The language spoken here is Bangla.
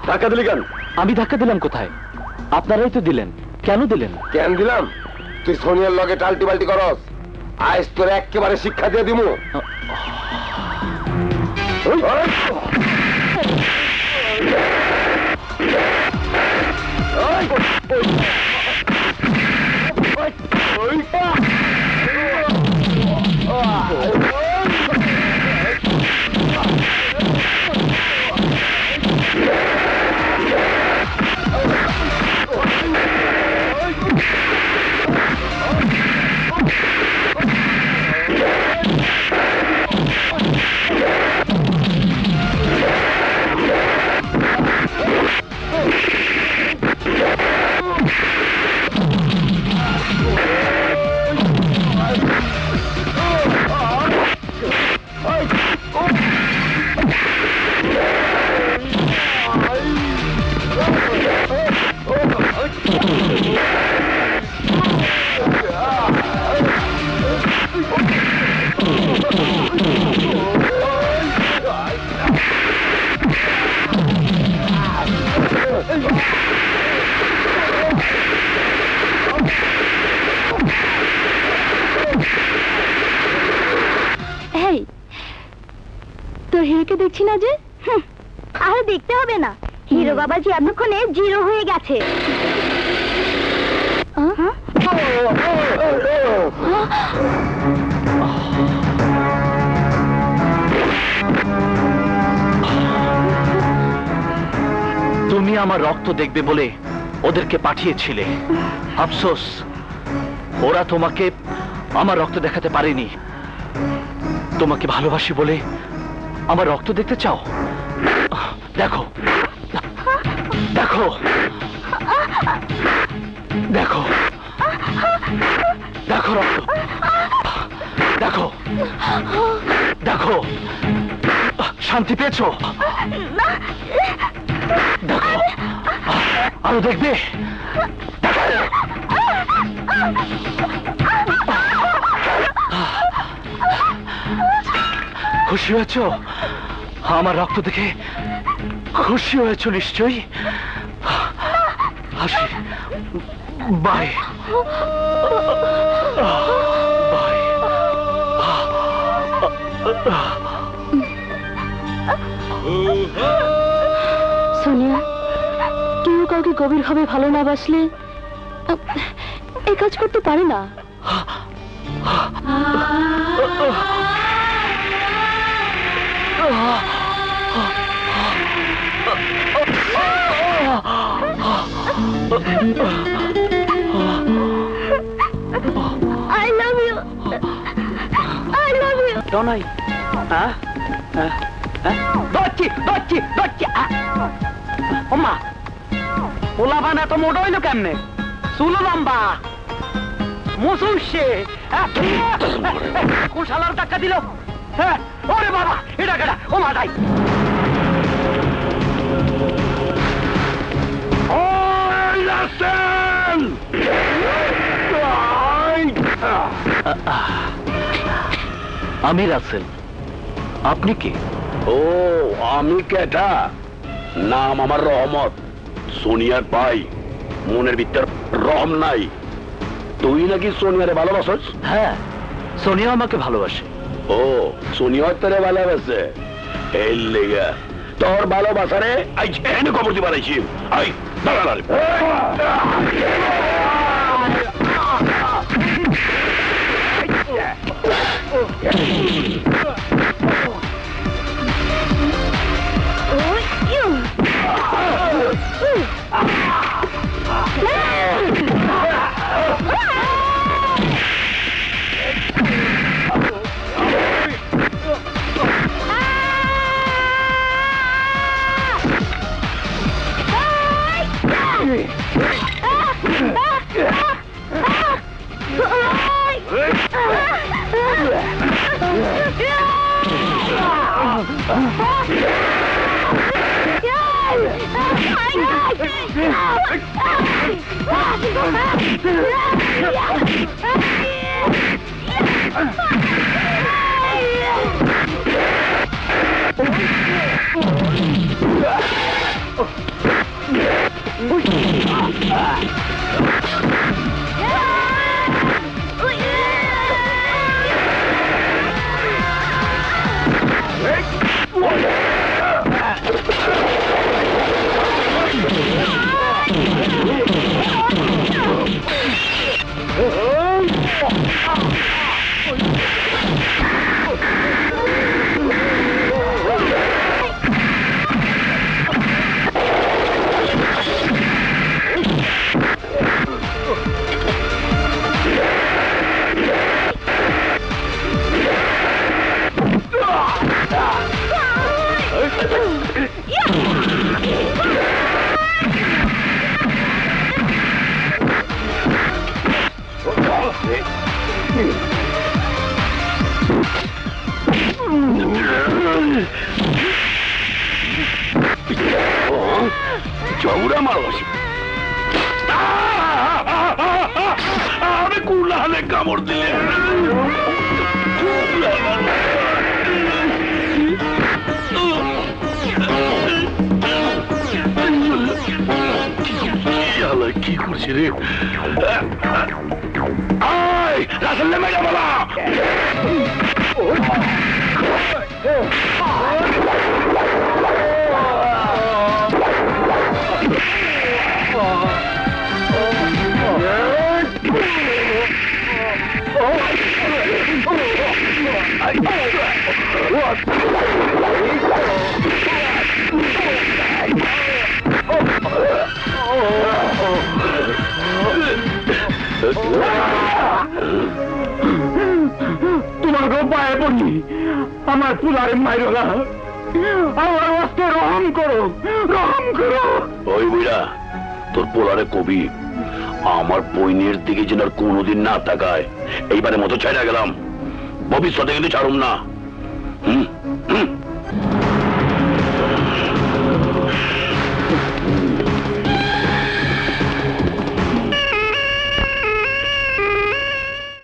ধাক্কা দিলি কেন? আমি ধাক্কা দিলাম কোথায়? আপনারাই তো দিলেন। কেন দিলেন? কেন দিলাম? তুই সোনিয়ার লগে টাল্টি বাল্টি করস, আজ তোর একেবারে শিক্ষা দিয়ে দিমু। তোর হিরোকে দেখছি না যে? আর দেখতে হবে না, হিরো বাবাজি এতক্ষণে জিরো হয়ে গেছে। তুমি আমার রক্ত দেখবে বলে ওদেরকে পাঠিয়েছিলে, আফসোস ওরা তোমাকে আমার রক্ত দেখাতে পারেনি। তোমাকে ভালোবাসি বলে আমার রক্ত দেখতে চাও? দেখো দেখো দেখো দেখো রক্ত, দেখো দেখো। শান্তি পেয়েছো? দেখো, আরো দেখবে? খুশি হয়েছ? আমার রক্ত দেখে খুশি হয়েছ নিশ্চয়ই। হাসি, বাই বাই। সোনিয়া, কেউ কাউকে গভীরভাবে ভালো না বাসলে এই কাজ করতে পারে না। I love you. I love you. Don't I? Dochi, dochi, dochi. Oma, OLA বানা তো মোটা হইলো কেমনে? চুলো লম্বা, মুসুসে। কোন শালার টাকা দিল? হ্যাঁ, ওরে বাবা, এটা কেডা? ও মাথায়। আমি রাসেল, আপনি কি? ও, আমি কেটা? নাম আমার রহমত, সোনিয়ার ভাই। মনের ভিতর রহম নাই। তুই নাকি সোনিয়ারে ভালোবাসস? হ্যাঁ, সোনিয়া আমাকে ভালোবাসে। ও, সোনিয়া তোরে ভালোবাসে? এই লেগা তোর ভালোবাসারে আজ এনে খবর দিবার আইছি। আই দাঁড়া রে। চৌড়া মানুষ আমি কুলাহালে কামড় দিলে কি করছি রে রাসেল মেজা বলা তোমাকে পায়ে পড়ি আমার পুলারে মাইরো না আমার অস্তে রহম করো ওই বুড়া তোর পোলারে কবি আমার বইনের দিকে যেন আর কোনোদিন না তাকায় এইবারে মতো ছাইড়া গেলাম ভবিষ্যতে কিন্তু ছাড়ুম না